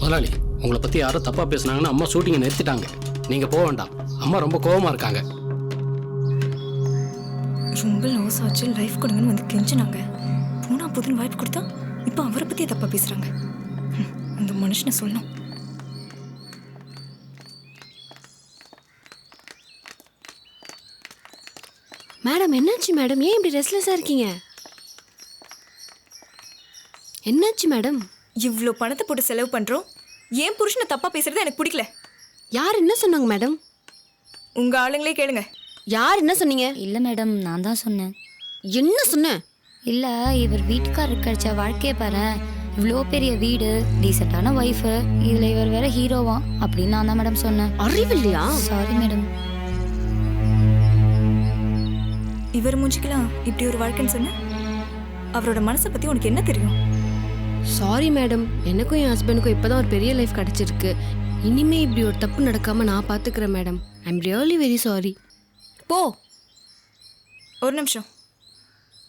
முதலாளி, உங்களை பற்றி யாரும் தப்பாக பேசுனாங்கன்னா அம்மா ஷூட்டிங்கை நிறுத்திட்டாங்க. நீங்கள் போக வேண்டாம். அம்மா ரொம்ப கோவமாக இருக்காங்க. ரொம்ப லாஸ் ஆச்சு, லைஃப் கொடுங்கன்னு வந்து கெஞ்சினாங்க. போனா போதுன்னு வாய்ப்பு கொடுத்தா இப்போ அவரை பற்றியே தப்பாக பேசுகிறாங்க. அந்த மனுஷனை சொல்லணும். மேடம் என்னாச்சு மேடம்? ஏன் இப்படி ரெஸ்ட்லெஸ்ஸாக இருக்கீங்க? என்னாச்சு மேடம்? இவ்வளோ பணத்தை போட்டு செலவு பண்ணுறோம், ஏன் புருஷனை தப்பாக பேசுறது எனக்கு பிடிக்கல. யார் என்ன சொன்னாங்க மேடம்? உங்கள் ஆளுங்களே கேளுங்க. யார் என்ன சொன்னீங்க? இல்லை மேடம், நான் தான் சொன்னேன். என்ன சொன்னேன்? இல்லை, இவர் வீட்டுக்காரருக்கு கிடைச்ச வாழ்க்கையை பாரு. இவ்வளோ பெரிய வீடு, டீசெண்டான ஒய்ஃபு, இதில் இவர் வேற ஹீரோவா அப்படின்னு நான் தான் மேடம் சொன்னேன். அறிவில்லையா? Sorry madam. இவர் மூஞ்சிக்கலாம் இப்படி ஒரு வாழ்க்கைன்னு சொன்ன, அவரோட மனசை பற்றி உனக்கு என்ன தெரியும்? சாரி மேடம், எனக்கும் என் ஹஸ்பண்டுக்கும் இப்போ தான் ஒரு பெரிய லைஃப் கிடச்சிருக்கு. இனிமே இப்படி ஒரு தப்பு நடக்காமல் நான் பார்த்துக்கிறேன் madam. I am really very sorry. போ. ஒரு நிமிஷம்.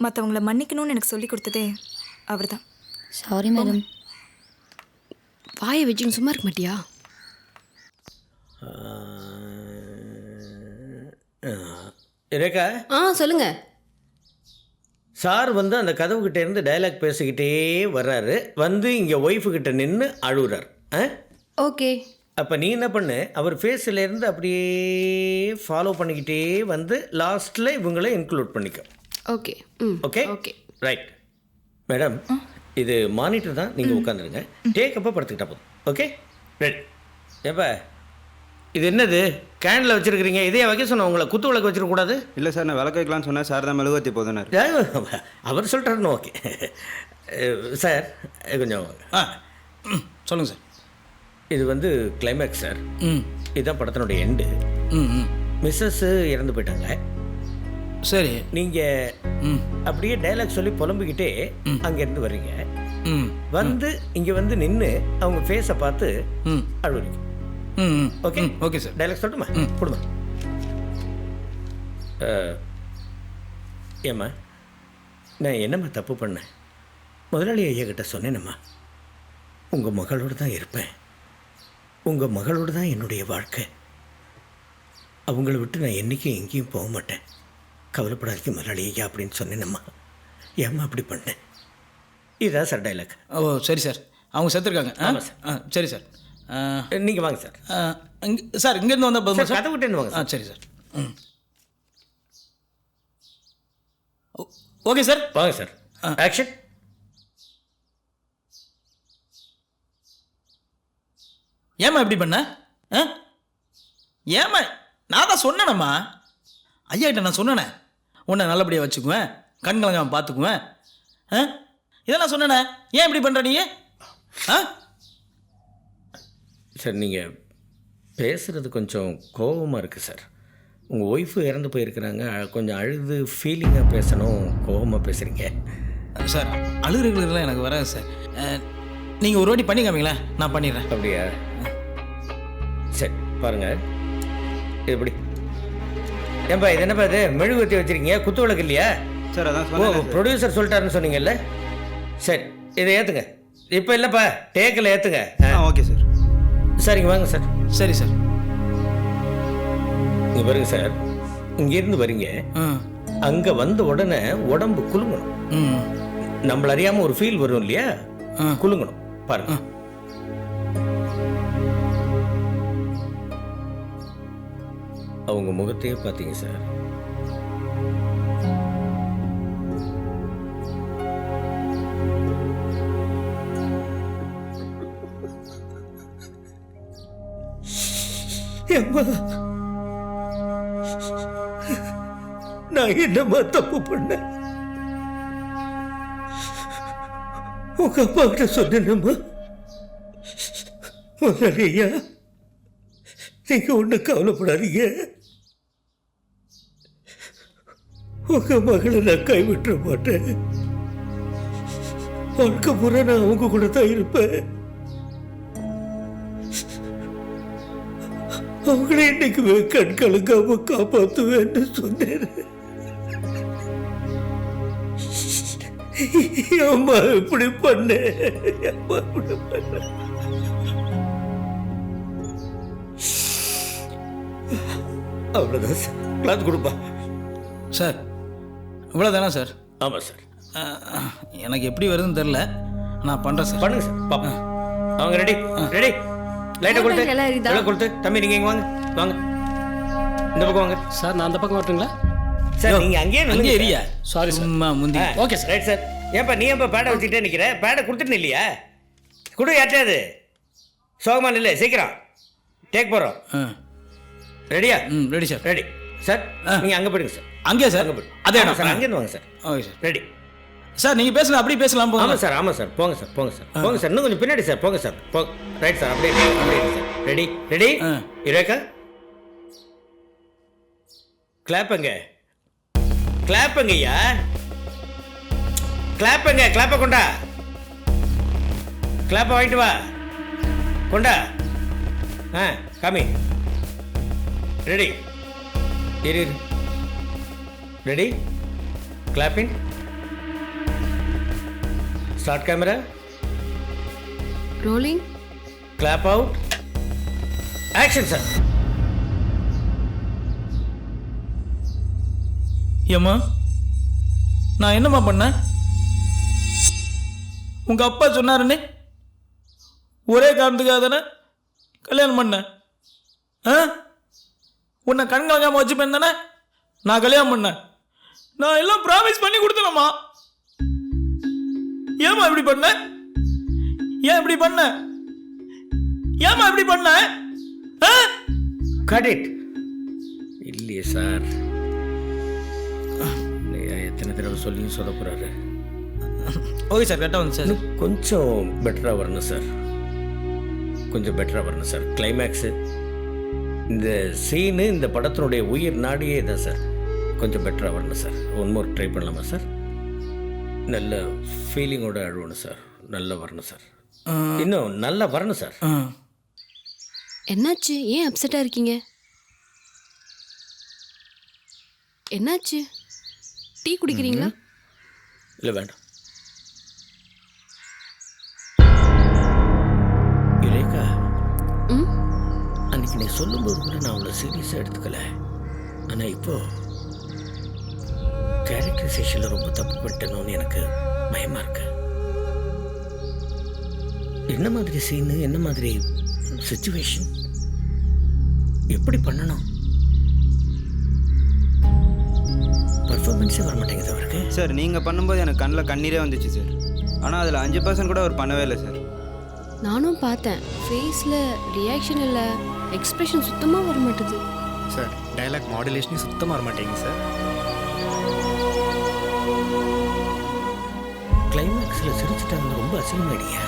மற்றவங்கள மன்னிக்கணும்னு எனக்கு சொல்லி கொடுத்ததே அவர் தான். Sorry madam. வாயை வச்சுன்னு சும்மா இருக்க மாட்டியா? ரேகா, சொல்லுங்க சார் வந்து அந்த கதவுகிட்ட இருந்து டைலாக் பேசிக்கிட்டே வர்றாரு. வந்து இங்கே ஒய்ஃபுக்கிட்ட நின்று அழுகுறார். ஓகே. அப்போ நீ என்ன பண்ணு, அவர் ஃபேஸ்லேருந்து அப்படியே ஃபாலோ பண்ணிக்கிட்டே வந்து லாஸ்ட்டில் இவங்கள இன்க்ளூட் பண்ணிக்கோ. Okay. Okay okay right. Madam, இது மானிட்டர் தான், நீங்கள் உட்காந்துருங்க. டேக்கப்போ படுத்துக்கிட்டா போதும். Okay right. ஏப்பா, இது என்னது கேண்டில் வச்சுருக்கிறீங்க? இதே வைக்க சொன்ன உங்களை குத்து விளக்கு வச்சிருக்கக்கூடாது. இல்லை சார், நான் விளக்கு வைக்கலான்னு சொன்னேன். சார் தான் மெழுகுவத்தி போதுனார். அவர் சொல்கிறாருன்னு ஓகே. சார் கொஞ்சம் சொல்லுங்கள் சார். இது வந்து கிளைமேக்ஸ் சார். இதுதான் படத்தினுடைய எண்டு. மிஸ்ஸஸ் இறந்து போயிட்டாங்க. சரி. நீங்கள் அப்படியே டைலாக் சொல்லி புலம்பிக்கிட்டே அங்கேருந்து வர்றீங்க. வந்து இங்கே வந்து நின்று அவங்க ஃபேஸை பார்த்து அழுவுறீங்க. Okay okay sir. டைலாக் சொல்லட்டுமா? கொடுமா. ஏம்மா, நான் என்னம்மா தப்பு பண்ணேன்? முதலாளி ஐயா கிட்ட சொன்னேனம்மா, உங்கள் மகளோடு தான் இருப்பேன், உங்கள் மகளோடு தான் என்னுடைய வாழ்க்கை, அவங்கள விட்டு நான் என்றைக்கும் எங்கேயும் போக மாட்டேன், கவலைப்படாதீங்க முதலாளி ஐயா அப்படின்னு சொன்னேனம்மா. ஏம்மா அப்படி பண்ணேன்? இதுதான் சார் டைலாக். ஓ சரி சார். அவங்க செத்துருக்காங்க. ஆமாம் சார். சரி சார். நீங்கள் வாங்க சார். சார் இங்கேருந்து வந்தால் போதுமா சார்? கதை விட்டேன்னு வாங்க. சரி சார். ஓகே சார், வாங்க சார். ஆக்ஷன். ஏம்மா இப்படி பண்ண? ஏம்மா? நான் தான் சொன்னேனம்மா, ஐயாக்கிட்ட நான் சொன்னேனே, உன்னை நல்லபடியாக வச்சுக்குவேன், கண் கலங்காமல் பார்த்துக்குவேன். இதெல்லாம் சொன்னேனே, ஏன் இப்படி பண்ணுற நீ? சார், நீங்கள் பேசுகிறது கொஞ்சம் கோபமாக இருக்குது சார். உங்கள் ஒய்ஃபு இறந்து போயிருக்கிறாங்க, கொஞ்சம் அழுது ஃபீலிங்காக பேசணும், கோபமாக பேசுகிறீங்க சார். அழுகுறதுலாம் எனக்கு வராது சார். நீங்கள் ஒரு வாட்டி பண்ணி காமிங்களேன், நான் பண்ணிடுறேன். அப்படியா? சரி பாருங்கள், எப்படி ஏன்பா இது என்னப்பா இது மெழுகுவத்தி வச்சுருக்கீங்க, குத்து விளக்கு இல்லையா? சார் அதான் ஓ, ப்ரொடியூசர் சொல்லிட்டாருன்னு சொன்னீங்கல்ல. சரி, இதை ஏற்றுங்க. இப்போ இல்லைப்பா, டேக்கில் ஏற்றுங்க. Okay sir. சரிங்க, வாங்க சார். சரி சார். இங்கே பாருங்க சார், இங்கேருந்து வரீங்க, அங்கே வந்த உடனே உடம்பு குலுங்கணும். நம்மள அறியாமல் ஒரு ஃபீல் வரும் இல்லையா, குலுங்கணும். பாருங்க. அவங்க முகத்தையே பார்த்தீங்க சார். நான் என்னம்மா தப்பு பண்ணேன்? உங்க அப்பா கிட்ட சொன்னேன்மா, முதலையா நீங்க ஒண்ணு கவலைப்படாதீங்க, உங்க மகளை நான் கைவிட்டுற மாட்டேன், வாழ்க்கை முறை நான் அவங்க கூட தான் இருப்பேன், அவங்கள இன்னைக்குமே கண் கலங்காம காப்பாத்துவேன்னு சொன்னேன். அம்மா இப்படி பண்ண, அம்மா இப்படி பண்ண. அவ்வளோதான் சார். கிளாத் கொடுப்பா. சார் இவ்வளோதானா சார்? ஆமாம் சார். எனக்கு எப்படி வருதுன்னு தெரில, நான் பண்ணுறேன் சார். பண்ணுங்க சார். பாப்பா அவங்க ரெடி ரெடி. லைட்டை கொடுத்து எல்லாம் எரியுதா? எல்லாம் கொடுத்து. தம்பி நீங்கள் இங்கே வாங்க வாங்க, இந்த பக்கம் வாங்க சார் நான் அந்த பக்கம் வரட்டுங்களா? சார். நீங்கள் அங்கேயே அங்கே நில்லுங்க எரியா? Sorry, sir. சும்மா முந்தி. Okay sir. Right sir. ஏன்ப்பா நீ ஏன்ப்பா பேடை வச்சுக்கிட்டே நிற்கிற? பேடை கொடுத்துட்டு இல்லையா? கொடு யார்ட்டாது. சோகமா இல்லை, சீக்கிரம் டேக் போகிறோம். ஆ. ரெடியா? Ready sir. Ready sir. நீங்கள் அங்கே போயிடுங்க சார். அங்கேயா சார்? அங்கே போயிடுங்க. அதே ஆமாம் இடம் சார். அங்கேருந்து வாங்க sir. Okay sir. Ready. Sir நீங்கள் பேசலாம், அப்படியே பேசலாம் போங்க. ஆமாம் சார். ஆமாம் சார். போங்க சார். போங்க சார். போங்க சார். இன்னும் கொஞ்சம் பின்னாடி சார். போங்க சார். போங்க. Right sir. அப்படியே அப்படியே சார். Ready ready. ஆ. இரேக்கா கிளாப்புங்க. கிளாப்புங்கய்யா. கிளாப்புங்க. கிளாப்பை கொண்டா. கிளாப்பை வாங்கிட்டு வா. கொண்டா. ஆ காமி. ரெடி. இரு இரு. Ready. Clapping. Start camera. Rolling. Clap out. Action sir. ஏம்மா நான் என்னம்மா பண்ணேன்? உங்கள் அப்பா சொன்னாருன்னு ஒரே காரணத்துக்காக தானே கல்யாணம் பண்ணேன். ஆ உன்னை கண்கலங்காமல் வச்சுப்பேன் தானே நான் கல்யாணம் பண்ணேன். நான் எல்லாம் ப்ராமிஸ் பண்ணி கொடுத்தேனம்மா. ஏம்மா இப்படி பண்ண? ஏன் இப்படி பண்ண? ஏம்மா இப்படி பண்ண? ஆ கட் இட். இல்லையே சார். எத்தனை தடவை சொல்லியும் சொல்ல போகிறாரு. ஓகே சார், கரெக்டாக வந்து சார். கொஞ்சம் பெட்டராக வரணும் சார். கொஞ்சம் பெட்டராக வரணும் சார். கிளைமேக்ஸு இந்த சீனு இந்த படத்தினுடைய உயிர் நாடியே தான் சார். கொஞ்சம் பெட்டராக வரணும் சார். ஒன் மோர் ட்ரை பண்ணலாமா சார்? நல்ல ஃபீலிங்கோடு அழுவணும் சார். நல்லா வரணும் சார். இன்னும் நல்லா வரணும் சார். என்னாச்சு? ஏன் அப்செட்டாக இருக்கீங்க? என்னாச்சு? டீ குடிக்கிறீங்களா? இல்லை வேண்டாம். யுரேகா, ம் அன்னைக்கு நீ சொல்லும்போது கூட நான் அவ்வளோ சீரியஸாக எடுத்துக்கல. ஆனால் இப்போ கேரக்டரைசேஷனில் ரொம்ப தப்பு பண்ணிட்டேனோன்னு எனக்கு பயமாக இருக்கு. என்ன மாதிரி சீனு, என்ன மாதிரி சிச்சுவேஷன், எப்படி பண்ணணும்? பர்ஃபார்மன்ஸே வர மாட்டேங்குது அவருக்கு. சார் நீங்கள் பண்ணும்போது எனக்கு கண்ணில் கண்ணீரே வந்துச்சு சார். ஆனால் அதில் 5% கூட அவர் பண்ணவே இல்லை சார். நானும் பார்த்தேன். ஃபேஸில் ரியாக்ஷன் இல்லை, எக்ஸ்பிரஷன் சுத்தமாக வர மாட்டுது. சார் டைலாக் மாடுலேஷனே சுத்தமாக வர மாட்டேங்குது சார். கிளைமேக்ஸில் சிரிச்சுட்டாங்க, ரொம்ப அசிங்கமாயிடியா.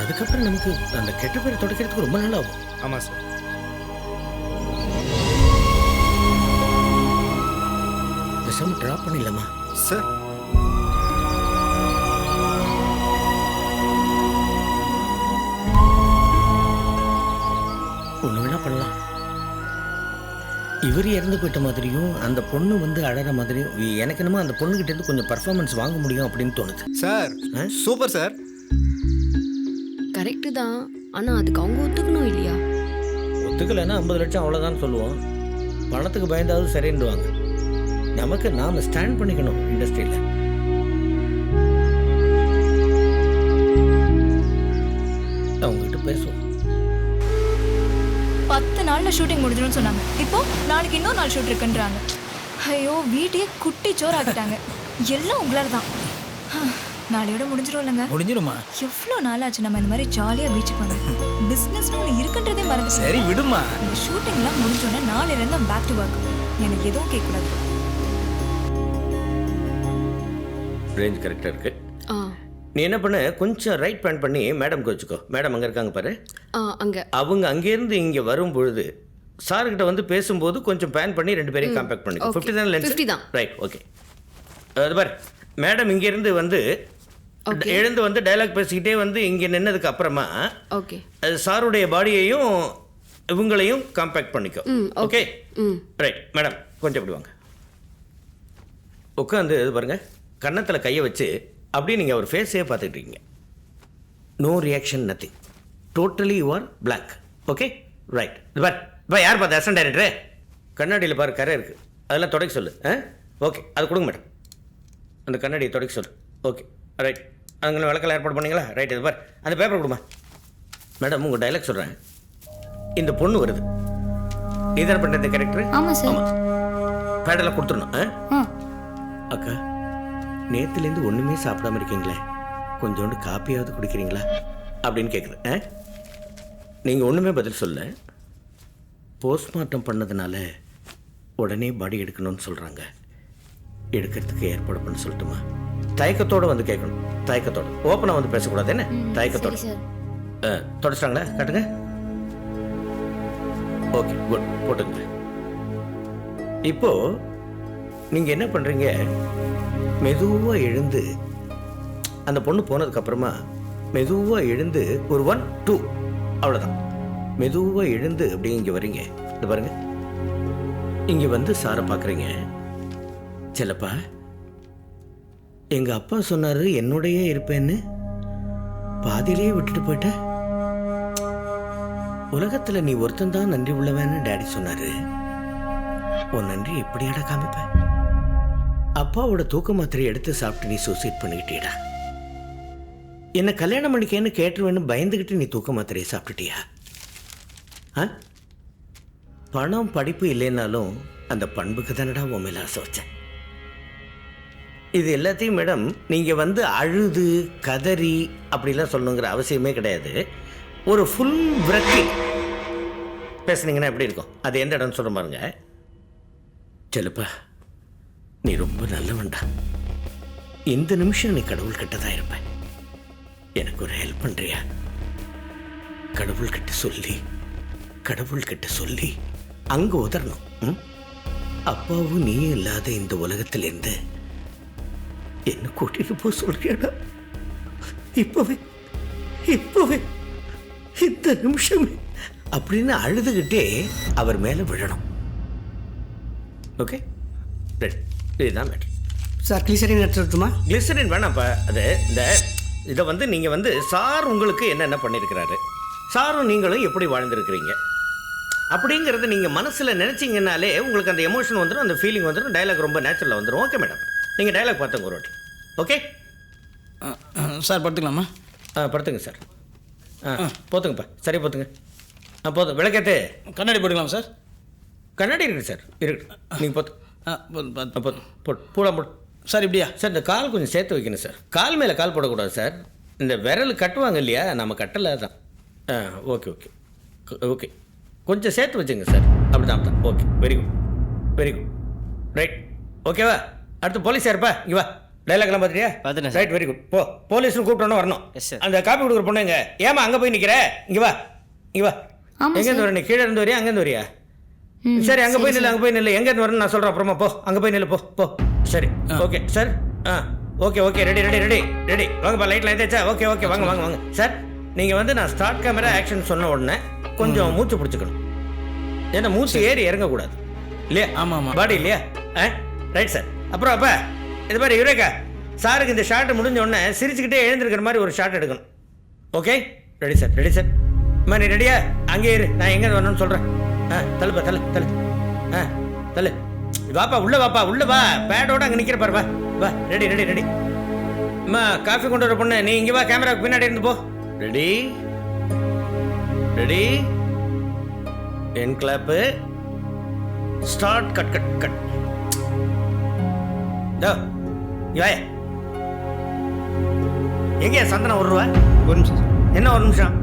அதுக்கப்புறம் நமக்கு அந்த கெட்ட பேரை தொடக்கிறதுக்கு ரொம்ப நாள் ஆகும். ஆமாம் சார். பேசாம ட்ராப் பண்ணிடலாமா சார்? ஒன்று வேணா பண்ணலாம். இவர் இறந்து போயிட்ட மாதிரியும் அந்த பொண்ணு வந்து அழற மாதிரியும் எனக்கு என்னமோ அந்த பொண்ணுகிட்ட இருந்து கொஞ்சம் பர்ஃபார்மன்ஸ் வாங்க முடியும் அப்படின்னு தோணுது. Sir super sir. கரெக்டு தான், ஆனால் அதுக்கு அவங்க ஒத்துக்கணும் இல்லையா? ஒத்துக்கலைன்னா 50 லட்சம் அவ்வளோதான் சொல்லுவோம். பணத்துக்கு பயந்தாவது சரின்னுவாங்க. நமக்கு நாம் ஸ்டாண்ட் பண்ணிக்கணும் இண்டஸ்ட்ரியில். அவங்ககிட்ட பேசுவோம். 10 நாள்ல ஷூட்டிங் முடிஞ்சிடும்னு சொன்னாங்க. இப்போ நாளைக்கு இன்னொரு நாள் ஷூட் இருக்குன்றாங்க. ஐயோ, வீட்டையே குட்டி சோறாக்கிட்டாங்க. எல்லாம் உங்களால தான். நாளையோட முடிஞ்சிடும் இல்லைங்க? முடிஞ்சிடுமா? எவ்வளோ நாள் ஆச்சு நம்ம இந்த மாதிரி ஜாலியாக பீச்சுக்கு வந்து. பிஸ்னஸ்னு ஒன்று இருக்குன்றதே மறந்து. சரி விடுமா. இந்த ஷூட்டிங்லாம் முடிஞ்சோடனே நாளையிலேருந்து பேக் டு ஒர்க். எனக்கு எதுவும் கேட்கக்கூடாது. ரேஞ்ச் கரெக்டாக இருக்கு. ஆ நீ என்ன பண்ண, கொஞ்சம் ரைட் பேன் பண்ணி மேடம்க்கு வச்சுக்கோ. மேடம் அங்கே இருக்காங்க பாரு. அங்கே அவங்க அங்கேருந்து இங்கே வரும்பொழுது சார்கிட்ட வந்து பேசும்போது கொஞ்சம் பேன் பண்ணி 2 பேரையும் காம்பேக்ட் பண்ணிக்கோ. 50 தான் லென்ஸ். 50 தான். Right, okay. அது பாரு, மேடம் இங்கேருந்து வந்து எழுந்து வந்து டைலாக் பேசிக்கிட்டே வந்து இங்கே நின்னதுக்கு அப்புறமா ஓகே சாருடைய பாடியையும் இவங்களையும் காம்பேக்ட் பண்ணிக்கோ. Okay right. மேடம் கொஞ்சம் இப்படி வாங்க. உட்காந்து இது பாருங்கள், கன்னத்தில் கையை வச்சு அப்படியே நீங்கள் அவர் ஃபேஸே பார்த்துட்டு இருக்கீங்க. No reaction, nothing. Totally you are black. Okay right. இது பார், இப்போ யார் பார்த்து அசன் டைரக்டரு? கண்ணாடியில் பாரு கரை இருக்குது, அதெல்லாம் தொடக்க சொல்லு. ஓகே, அது கொடுங்க மேடம். அந்த கண்ணாடியை தொடக்க சொல்லு. Okay right. அங்கே விளக்கெல்லாம் ஏற்பாடு பண்ணீங்களா? ரைட். இது பார், அந்த பேப்பர் கொடுமா. மேடம் உங்கள் டைலாக் சொல்கிறேன். இந்த பொண்ணு வருது, நீதான் பண்ணுறது கேரக்டர்? ஆமாம் சார். பேடெல்லாம் கொடுத்துடணும். ஆ அக்கா, நேற்றுலேருந்து ஒன்றுமே சாப்பிடாம இருக்கீங்களே, கொஞ்சோண்டு காப்பியாவது குடிக்கிறீங்களா அப்படின்னு கேட்குது. நீங்கள் ஒன்றுமே பதில் சொல்ல. போஸ்ட்மார்ட்டம் பண்ணதுனால உடனே பாடி எடுக்கணும்னு சொல்கிறாங்க. எடுக்கிறதுக்கு ஏற்பாடு பண்ண சொல்லட்டுமா? தயக்கத்தோடு வந்து கேட்கணும். தயக்கத்தோடு, ஓப்பனாக வந்து பேசக்கூடாது. என்ன தயக்கத்தோடு? சரி சார். தொடச்சிட்டாங்களா? காட்டுங்க. ஓகே குட், போட்டுங்க. இப்போ நீங்கள் என்ன பண்ணுறீங்க, மெதுவாக எழுந்து, அந்த பொண்ணு போனதுக்கப்புறமா மெதுவாக எழுந்து ஒரு 1 2 அவ்வளோதான். மெதுவாக எழுந்து அப்படி இங்கே வரீங்க. இது பாருங்க, இங்கே வந்து சாரை பார்க்குறீங்க. செல்லப்பா, எங்கள் அப்பா சொன்னார் என்னோடையே இருப்பேன்னு, பாதியிலேயே விட்டுட்டு போயிட்ட. உலகத்தில் நீ ஒருத்தன் தான் நன்றி உள்ளவன்னு டேடி சொன்னார். உன் நன்றி எப்படியாடா காமிப்ப? அப்பாவோட தூக்க மாத்திரை எடுத்து சாப்பிட்டு நீ சூசைட் பண்ணிக்கிட்டியடா. என்னை கல்யாணம் பண்ணிக்கேன்னு கேட்டுருவேன்னு பயந்துக்கிட்டு நீ தூக்க மாத்திரையை சாப்பிட்டுட்டியா? பணம் படிப்பு இல்லைன்னாலும் அந்த பண்புக்கு தானடா உன் மேலே ஆசை வச்சேன். இது எல்லாத்தையும் மேடம் நீங்கள் வந்து அழுது கதறி அப்படிலாம் சொல்லணுங்கிற அவசியமே கிடையாது. ஒரு ஃபுல் விரக்தி பேசுனீங்கன்னா எப்படி இருக்கும்? அது எந்த இடம்னு சொல்ல பாருங்க. செல்லுப்பா, நீ ரொம்ப நல்லவன்டா. இந்த நிமிஷம் நீ கடவுள் கிட்ட தான் இருப்ப. எனக்கு ஒரு ஹெல்ப் பண்ணுறியா? கடவுள்கிட்ட சொல்லி அங்கே உதறணும். அப்பாவும் நீயும் இல்லாத இந்த உலகத்திலேருந்து என்ன கூட்டிட்டு போக சொல்றியாடா? இப்பவே இந்த நிமிஷமே அப்படின்னு அழுதுகிட்டே அவர் மேலே விழணும். Okay right. இதுதான் மேட்ரு. சார் கிளிசரின் எடுத்துமா? கிளிசரின் வேணாம்ப்பா. அது இதை வந்து நீங்கள் வந்து சார் உங்களுக்கு என்னென்ன பண்ணியிருக்கிறாரு, சாரும் நீங்களும் எப்படி வாழ்ந்துருக்கிறீங்க அப்படிங்கிறத நீங்கள் மனசில் நினச்சிங்கனாலே உங்களுக்கு அந்த எமோஷன் வந்துடும், அந்த ஃபீலிங் வந்துடும், டைலாக் ரொம்ப நேச்சுரலாக வந்துடும். ஓகே மேடம், நீங்கள் டைலாக் பார்த்துங்க ஒரு வாட்டி. ஓகே சார் படுத்துக்கலாமா? படுத்துங்க சார். போத்துங்கப்பா, சரி போத்துங்க. போதும். விளக்கேற்று. கண்ணாடி போட்டுக்கலாம் சார்? கண்ணாடி இருக்குது சார், இருக்குது. நீங்கள் போதும். போட்டு பூடா போடு சார். இப்படியா சார்? இந்த கால் கொஞ்சம் சேர்த்து வைக்கணும் சார். கால் மேலே கால் போடக்கூடாது சார். இந்த விரல் கட்டுவாங்க இல்லையா, நம்ம கட்டலை தான். ஓகே ஓகே ஓகே, கொஞ்சம் சேர்த்து வச்சுங்க சார். அப்படி தான். Okay, very good right. ஓகேவா? அடுத்து போலீஸ் யாருப்பா? இங்கே வா. டைலாக்லாம் பார்த்துட்டியா? பார்த்துட்டேன். Right, very good. போலீஸ்னு கூப்பிட்டோன்னு வரணும். அந்த காப்பி கொடுக்குற பொண்ணுங்க, ஏமா அங்கே போய் நிற்கிற? இங்கே வா. எங்கேருந்து வர? நீ கீழே இருந்து வரியா, அங்கேருந்து வரியா? சரி, அங்கே போய் நில்லு. எங்கேருந்து வரணும்னு நான் சொல்கிறேன் அப்புறமா. போ, அங்கே போய் நில்லு. போ. சரி, ஓகே சார். Okay ready. வாங்கப்பா, லைட்லாம் ஏதாச்சா? ஓகே வாங்க சார். நீங்கள் வந்து நான் ஸ்டார்ட் கேமரா ஆக்ஷன் சொன்ன உடனே கொஞ்சம் மூச்சு பிடிச்சிக்கணும். ஏன்னா மூச்சு ஏறி இறங்கக்கூடாது இல்லையா? ஆமாம், பாடி இல்லையா? Right sir. அப்புறம் அப்பா இது மாதிரி யுரேகா, சாருக்கு இந்த ஷார்ட் முடிஞ்ச உடனே சிரிச்சுக்கிட்டே எழுந்திருக்கிற மாதிரி ஒரு ஷார்ட் எடுக்கணும். Okay, ready sir. அம்மா நீ ரெடியா? அங்கே இரு, நான் எங்கே வரணும்னு சொல்கிறேன். தள்ளுப்பா, தள்ளு. வாப்பா, உள்ள வா. பேடோட அங்கே நிற்கிற பாரு. வா. ரெடி. அம்மா காஃபி கொண்டு வர பொண்ணு, நீ இங்கே வா. கேமராவுக்கு பின்னாடி இருந்து போ. ரெடி. என் கிளாப்பு ஸ்டார்ட். கட். எங்கேயா சந்தனம்? 1 ரூபா. ஒரு நிமிஷம் சார். என்ன 1 நிமிஷம்?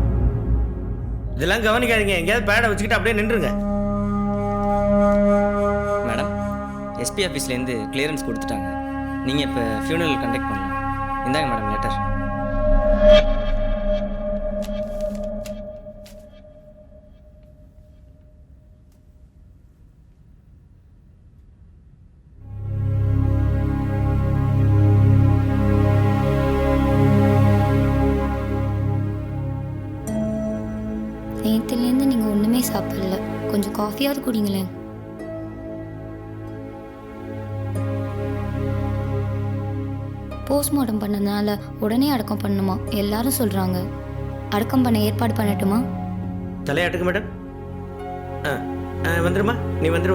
இதெல்லாம் கவனிக்காதீங்க. எங்கேயாவது பேடை வச்சுக்கிட்டு அப்படியே நின்றுங்க. மேடம், எஸ்பி ஆஃபீஸ்லேருந்து கிளியரன்ஸ் கொடுத்துட்டாங்க. நீங்கள் இப்போ ஃபியூனரல் கண்டக்ட் பண்ணலாம். இந்தாங்க மேடம் லெட்டர். நேற்றுலேருந்து நீங்கள் ஒன்றுமே சாப்பிடல, கொஞ்சம் காஃபியாவது குடிங்களேன். போஸ்ட்மார்ட்டம் பண்ணதுனால உடனே அடக்கம் பண்ணணுமா எல்லாரும் சொல்கிறாங்க. அடக்கம் பண்ண ஏற்பாடு பண்ணட்டுமா? தலையாட்டுக்கு மேடம். வந்துருமா, நீ வந்துரு.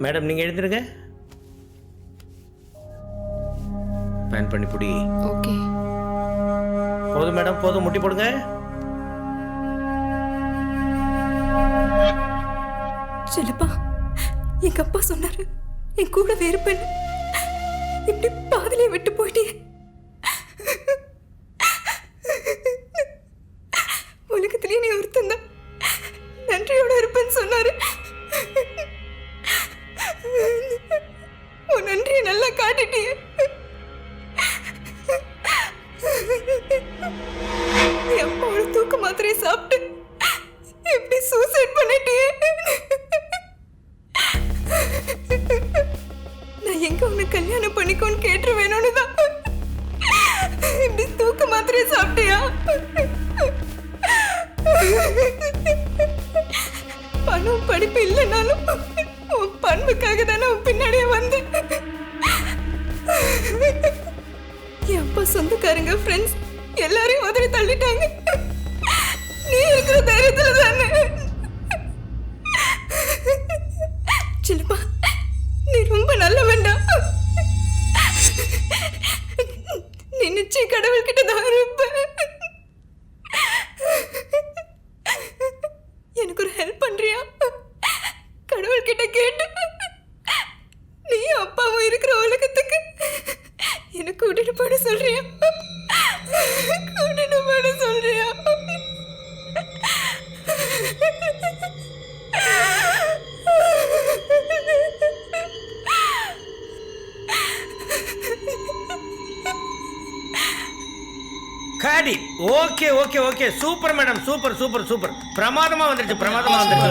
மேடம் நீங்கள் எழுந்துருங்க. பேன் பண்ணி புடி. ஓகே. போதும் மேடம், போதும், முட்டி போடுங்க. சிலப்பா எங்க அப்பா சொன்னாரு என் கூட இருப்பேன், இப்படி பாதிலே விட்டு போயிட்டே. உலகத்திலேயே நீ ஒருத்தன் தான் நன்றியோட இருப்பேன்னு சொன்னாரு. உன் நன்றியை நல்லா காட்டிட்டிய. என் அப்பாவோட தூக்க மாத்திரையை சாப்பிட்டு எப்படி சூசைட் பண்ணிட்டியே. நான் எங்க உன்னை கல்யாணம் பண்ணிக்கோன்னு கேட்டு வேணும்னு தான் இப்படி தூக்க மாத்திரையை சாப்பிட்டியா? பணம் படிப்பு இல்லைனாலும் உன் பண்புக்காக தானே உன் பின்னாடியே வந்து. என் அப்பா சொந்தக்காரங்க ஃப்ரெண்ட்ஸ் எல்லாரையும் உதறி தள்ளிட்டாங்க. நீ இருக்கிற தைரியத்துல தானே. சிலப்பா நீ ரொம்ப நல்ல வேண்டாம். நீ நிச்சயம் கடவுள்கிட்ட தான் இருப்ப. எனக்கு ஒரு ஹெல்ப் பண்றியா? கடவுள்கிட்ட கேட்டு நீ அப்பாவும் இருக்கிற உலகத்துக்கு என்ன கூட்டிட்டு போட சொல்றியா? கூட்டிட்டு போட சொல்றியா? காடி. Okay okay okay, super madam, super. பிரமாதமா வந்துருச்சு.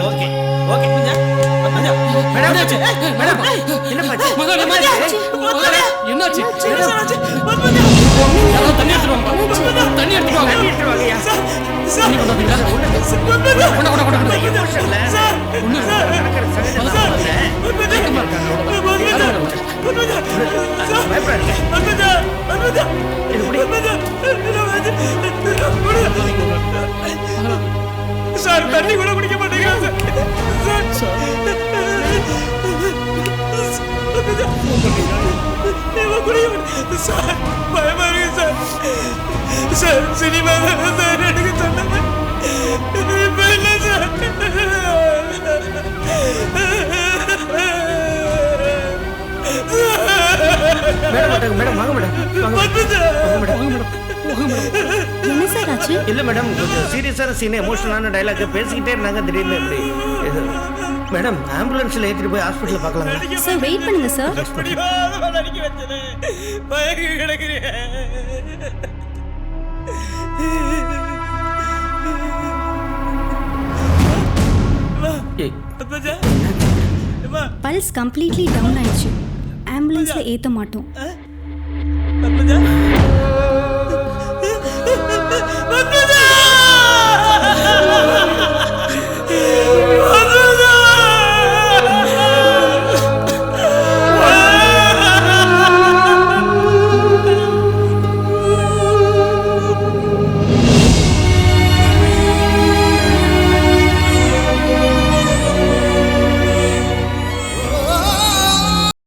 Okay okay madam. என்ன பாச்சு? என்னாச்சு? தண்ணி எடுத்துட்டு வாங்கய்யா. சார் தண்ணி கூட குடிக்க மாட்டேங்க சார். பயமா இருக்கு சார். சார் சினிமா சார் எனக்கு சொன்னாங்க. இப்ப இல்லை சார். மேடம் வாங்க மேடம். என்ன சார் ஆச்சு? இல்ல மேடம், கொஞ்சம் சீரியஸான சீன், எமோஷனலான டைலாக் பேசிக்கிட்டே இருந்தாங்க. திடீர்னு எப்படி மேடம் ஆம்புலன்ஸ்ல ஏற்றிட்டு போய் ஹாஸ்பிட்டல் பார்க்கலாங்களா? சார் வெயிட் பண்ணுங்க சார். பயங்கி கிடக்குறேன். பல்ஸ் கம்ப்ளீட்லி டவுன் ஆயிடுச்சு. ஆம்புலன்ஸ்ல ஏத்த மாட்டோம். பத்மஜா